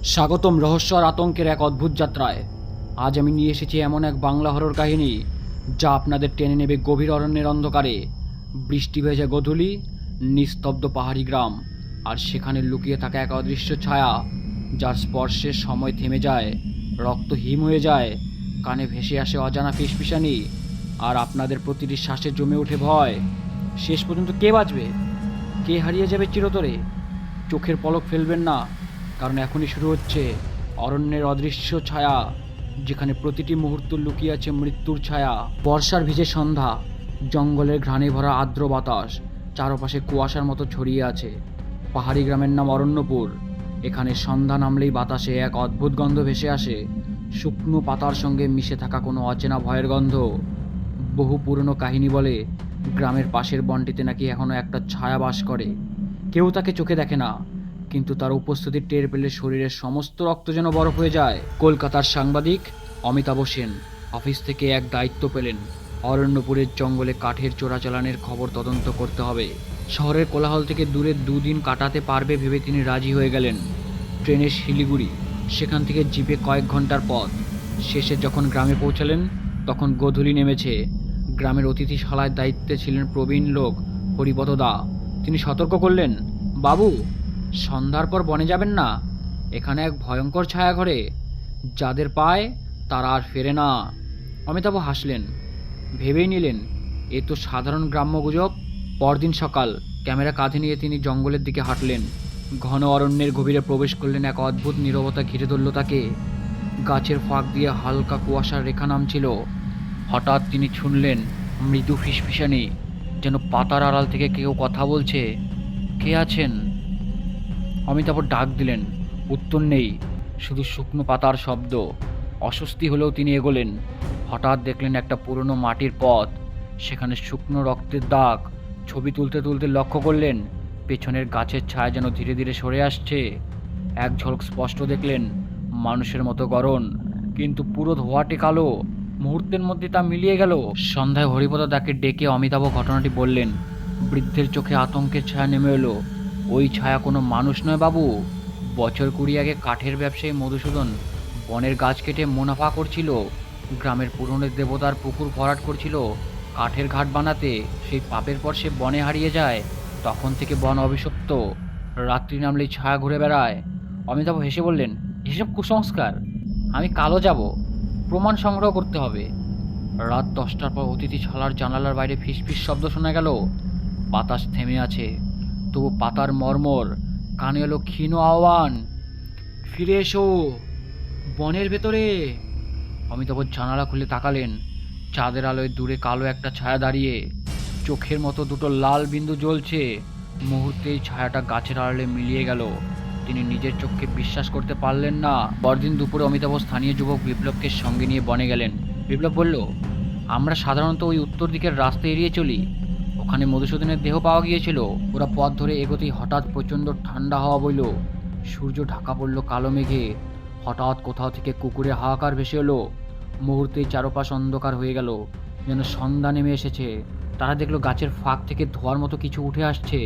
স্বাগতম রহস্য আর আতঙ্কের এক অদ্ভুত যাত্রায়। আজ আমি নিয়ে এসেছি এমন এক বাংলা হরর কাহিনী যা আপনাদের টেনে নেবে গভীর অরণ্যের অন্ধকারে। বৃষ্টি ভেজা গোধূলি, নিস্তব্ধ পাহাড়ি গ্রাম, আর সেখানে লুকিয়ে থাকা এক অদৃশ্য ছায়া যার স্পর্শে সময় থেমে যায়, রক্ত হিম হয়ে যায়, কানে ভেসে আসে অজানা ফিসফিসানি, আর আপনাদের প্রতিটি শ্বাসে জমে ওঠে ভয়। শেষ পর্যন্ত কে বাঁচবে, কে হারিয়ে যাবে চিরতরে? চোখের পলক ফেলবেন না, কারণ এখনই শুরু হচ্ছে অরণ্যের অদৃশ্য ছায়া, যেখানে প্রতিটি মুহূর্ত লুকিয়ে আছে মৃত্যুর ছায়া। বর্ষার ভিজে সন্ধ্যা, জঙ্গলের ঘ্রাণে ভরা আর্দ্র বাতাস, চারপাশে কুয়াশার মতো ছড়িয়ে আছে। পাহাড়ি গ্রামের নাম অরণ্যপুর। এখানে সন্ধ্যা নামলেই বাতাসে এক অদ্ভুত গন্ধ ভেসে আসে, শুকনো পাতার সঙ্গে মিশে থাকা কোনো অচেনা ভয়ের গন্ধ। বহু পুরনো কাহিনী বলে গ্রামের পাশের বনটিতে নাকি এখনো একটা ছায়া বাস করে। কেউ তাকে চোখে দেখে না, কিন্তু তার উপস্থিতি টের পেলে শরীরের সমস্ত রক্ত যেন বরফ হয়ে যায়। কলকাতার সাংবাদিক অমিতাভ সেন অফিস থেকে এক দায়িত্ব পেলেন। অরণ্যপুরের জঙ্গলে কাঠের চোরাচালানের খবর তদন্ত করতে হবে। শহরের কোলাহল থেকে দূরে দুদিন কাটাতে পারবে ভেবে তিনি রাজি হয়ে গেলেন। ট্রেনে শিলিগুড়ি, সেখান থেকে জিপে কয়েক ঘন্টার পথ। শেষে যখন গ্রামে পৌঁছালেন তখন গোধূলি নেমেছে। গ্রামের অতিথিশালায় দায়িত্বে ছিলেন প্রবীণ লোক হরিপদ দা। তিনি সতর্ক করলেন, বাবু, সন্ধ্যার পর বনে যাবেন না। এখানে এক ভয়ঙ্কর ছায়া ঘরে, যাদের পায় তারা আর ফেরে না। অমিতাভ হাসলেন, ভেবেই নিলেন এ তো সাধারণ গ্রাম্য গুজব। পরদিন সকাল, ক্যামেরা কাঁধে নিয়ে তিনি জঙ্গলের দিকে হাঁটলেন। ঘন অরণ্যের গভীরে প্রবেশ করলেন। এক অদ্ভুত নীরবতা ঘিরে ধরল তাকে। গাছের ফাঁক দিয়ে হালকা কুয়াশার রেখা নামছিল। হঠাৎ তিনি শুনলেন মৃদু ফিসফিসানি, যেন পাতার আড়াল থেকে কেউ কথা বলছে। কে আছেন? অমিতাভ ডাক দিলেন, উত্তর নেই, শুধু শুকনো পাতার শব্দ। অস্বস্তি হলেও তিনি এগোলেন। হঠাৎ দেখলেন একটা পুরনো মাটির পথ, সেখানে শুকনো রক্তের দাগ। ছবি তুলতে তুলতে লক্ষ্য করলেন পেছনের গাছের ছায়া যেন ধীরে ধীরে সরে আসছে। এক ঝলক স্পষ্ট দেখলেন মানুষের মতো গড়ন, কিন্তু পুরো ধোঁয়াটে কালো। মুহূর্তের মধ্যে তা মিলিয়ে গেল। সন্ধ্যায় হরিপদ দাকে ডেকে অমিতাভ ঘটনাটি বললেন। বৃদ্ধের চোখে আতঙ্কের ছায়া নেমে এলো। ওই ছায়া কোনো মানুষ নয় বাবু। বছর 20 আগে কাঠের ব্যবসায়ী মধুসূদন বনের গাছ কেটে মুনাফা করছিল। গ্রামের পুরনো দেবতার পুকুর ভরাট করছিল কাঠের ঘাট বানাতে। সেই পাপের পর সে বনে হারিয়ে যায়। তখন থেকে বন অভিশপ্ত। রাত্রি নামলেই ছায়া ঘুরে বেড়ায়। অমিতাভ হেসে বললেন, এসব কুসংস্কার। আমি কালো যাব, প্রমাণ সংগ্রহ করতে হবে। রাত 10টার পর অতিথিশালার জানালার বাইরে ফিসফিস শব্দ শোনা গেল। বাতাস থেমে আছে, তবু পাতার মর্মর। কানে এলো ক্ষীণ আহ্বান, ফিরে এসো বনের ভেতরে। অমিতাভ জানালা খুলে তাকালেন। চাঁদের আলোয় দূরে কালো একটা ছায়া দাঁড়িয়ে, চোখের মতো দুটো লাল বিন্দু জ্বলছে। মুহূর্তেই ছায়াটা গাছের আড়ালে মিলিয়ে গেল। তিনি নিজের চোখকে বিশ্বাস করতে পারলেন না। পরদিন দুপুরে অমিতাভ স্থানীয় যুবক বিপ্লবকে সঙ্গে নিয়ে বনে গেলেন। বিপ্লব বলল, আমরা সাধারণত ওই উত্তর দিকের রাস্তা এড়িয়ে চলি। ওখানে মধুসূদনের দেহ পাওয়া গিয়েছিল। ওরা পথ ধরে এগোতেই হঠাৎ প্রচণ্ড ঠান্ডা হাওয়া বইল। সূর্য ঢাকা পড়ল কালো মেঘে। হঠাৎ কোথাও থেকে কুকুরের হাহাকার ভেসে এলো। মুহূর্তেই চারপাশ অন্ধকার হয়ে গেল, যেন সন্ধ্যা নেমে এসেছে। তারা দেখলো গাছের ফাঁক থেকে ধোঁয়ার মতো কিছু উঠে আসছে।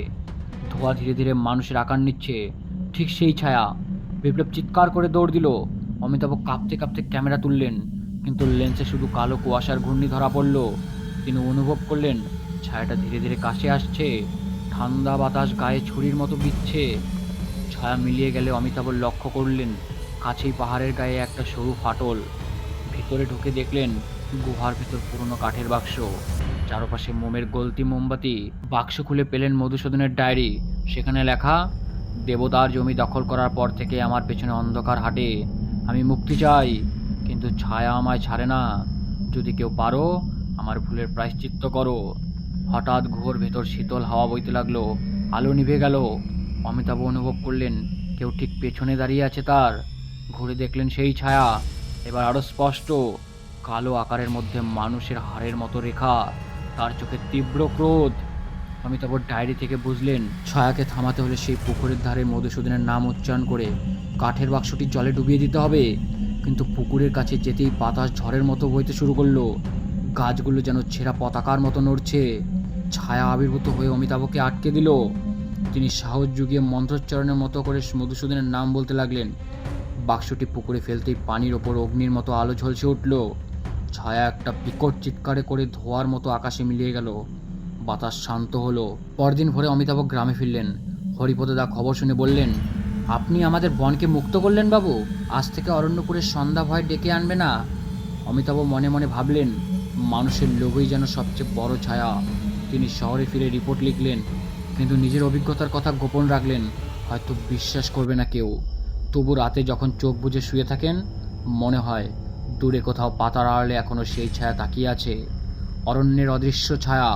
ধোঁয়া ধীরে ধীরে মানুষের আকার নিচ্ছে, ঠিক সেই ছায়া। বিপ্লব চিৎকার করে দৌড় দিল। অমিতাভ কাঁপতে কাঁপতে ক্যামেরা তুললেন, কিন্তু লেন্সে শুধু কালো কুয়াশার ঘূর্ণি ধরা পড়ল। তিনি অনুভব করলেন ছায়াটা ধীরে ধীরে কাছে আসছে। ঠান্ডা বাতাস গায়ে ছুরির মতো বিচ্ছে। ছায়া মিলিয়ে গেলে অমিতাভ লক্ষ্য করলেন কাছেই পাহাড়ের গায়ে একটা সরু ফাটল। ভিতরে ঢুকে দেখলেন গুহার ভেতর পুরনো কাঠের বাক্স, চারপাশে মোমের গলতি মোমবাতি। বাক্স খুলে পেলেন মধুসূদনের ডায়েরি। সেখানে লেখা, দেবতার জমি দখল করার পর থেকে আমার পেছনে অন্ধকার হাঁটে। আমি মুক্তি চাই, কিন্তু ছায়া আমায় ছাড়ে না। যদি কেউ পারো, আমার ভুলের প্রায়শ্চিত্ত করো। হঠাৎ ঘোর ভেতর শীতল হাওয়া বইতে লাগলো। আলো নিভে গেল। অমিতাভ অনুভব করলেন কেউ ঠিক পেছনে দাঁড়িয়ে আছে তার। ঘুরে দেখলেন সেই ছায়া, এবার আরো স্পষ্ট। কালো আকারের মধ্যে মানুষের হাড়ের মতো রেখা, তার চোখে তীব্র ক্রোধ। অমিতাভ ডায়েরি থেকে বুঝলেন ছায়াকে থামাতে হলে সেই পুকুরের ধারে মধুসূদনের নাম উচ্চারণ করে কাঠের বাক্সটি জলে ডুবিয়ে দিতে হবে। কিন্তু পুকুরের কাছে যেতেই বাতাস ঝড়ের মতো বইতে শুরু করলো। গাছগুলো যেন ছেঁড়া পতাকার মতো নড়ছে। ছায়া আবির্ভূত হয়ে অমিতাভকে আটকে দিল। তিনি সাহস জুগিয়ে মন্ত্রোচ্চারণের মতো করে মধুসূদনের নাম বলতে লাগলেন, বাক্সটি পুকুরে ফেলতেই পানির ওপর অগ্নির মতো আলো ঝলসে উঠল। ছায়া একটা বিকট চিৎকারে করে ধোঁয়ার মতো আকাশে মিলিয়ে গেল। বাতাস শান্ত হলো। পরদিন ভোরে অমিতাভ গ্রামে ফিরলেন। হরিপদদা খবর শুনে বললেন, আপনি আমাদের বনকে মুক্ত করলেন বাবু, আজ থেকে অরণ্যপুরের সন্ধ্যা ভয় ডেকে আনবে না। অমিতাভ মনে মনে ভাবলেন, মানুষের লোভই যেন সবচেয়ে বড় ছায়া। তিনি শহরে ফিরে রিপোর্ট লিখলেন, কিন্তু নিজের অভিজ্ঞতার কথা গোপন রাখলেন। হয়তো বিশ্বাস করবে না কেউ। তবু রাতে যখন চোখ বুজে শুয়ে থাকেন, মনে হয় দূরে কোথাও পাতার আড়ালে এখনও সেই ছায়া তাকিয়ে আছে। অরণ্যের অদৃশ্য ছায়া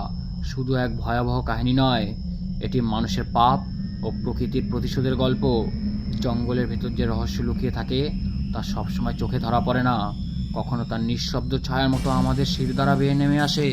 শুধু এক ভয়াবহ কাহিনী নয়, এটি মানুষের পাপ ও প্রকৃতির প্রতিশোধের গল্প। জঙ্গলের ভেতর যে রহস্য লুকিয়ে থাকে তা সবসময় চোখে ধরা পড়ে না, কখনো তার নিঃশব্দ ছায়ার মতো আমাদের শিরদাঁড়া বেয়ে নেমে আসে।